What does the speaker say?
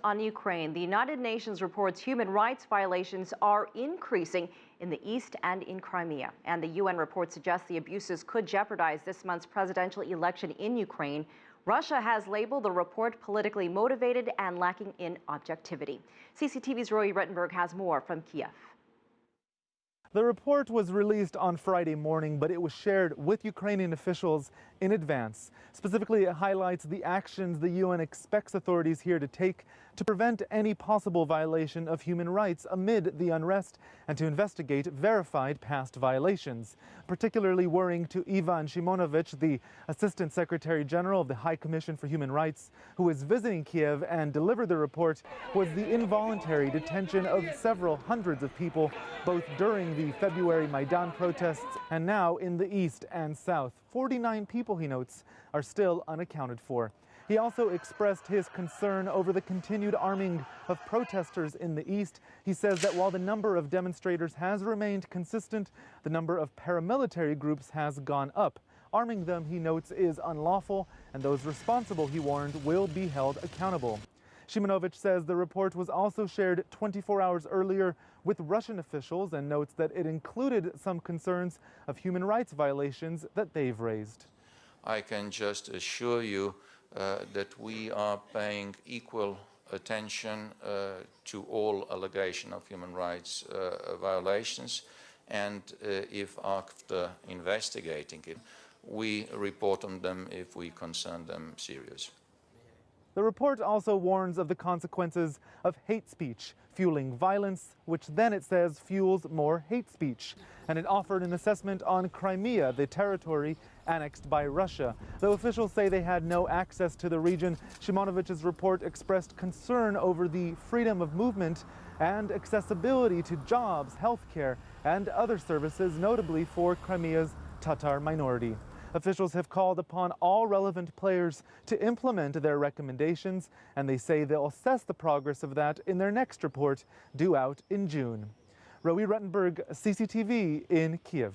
on Ukraine. The United Nations reports human rights violations are increasing in the east and in Crimea. And the UN report suggests the abuses could jeopardize this month's presidential election in Ukraine. Russia has labeled the report politically motivated and lacking in objectivity. CCTV's Roee Ruttenberg has more from Kiev. The report was released on Friday morning, but it was shared with Ukrainian officials in advance. Specifically, it highlights the actions the UN expects authorities here to take to prevent any possible violation of human rights amid the unrest and to investigate verified past violations. Particularly worrying to Ivan Shimonovich, the Assistant Secretary General of the High Commission for Human Rights, who is visiting Kiev and delivered the report, was the involuntary detention of several hundreds of people, both during the February Maidan protests and now in the east and south. 49 people, he notes, are still unaccounted for. He also expressed his concern over the continued arming of protesters in the east. He says that while the number of demonstrators has remained consistent, the number of paramilitary groups has gone up. Arming them, he notes, is unlawful, and those responsible, he warned, will be held accountable. Shimonovich says the report was also shared 24 hours earlier with Russian officials and notes that it included some concerns of human rights violations that they've raised. I can just assure you that we are paying equal attention to all allegations of human rights violations, and if after investigating it, we report on them if we consider them serious. The report also warns of the consequences of hate speech, fueling violence, which then it says fuels more hate speech. And it offered an assessment on Crimea, the territory annexed by Russia. Though officials say they had no access to the region, Shimonovich's report expressed concern over the freedom of movement and accessibility to jobs, healthcare, and other services, notably for Crimea's Tatar minority. Officials have called upon all relevant players to implement their recommendations, and they say they'll assess the progress of that in their next report due out in June. Roee Ruttenberg, CCTV in Kiev.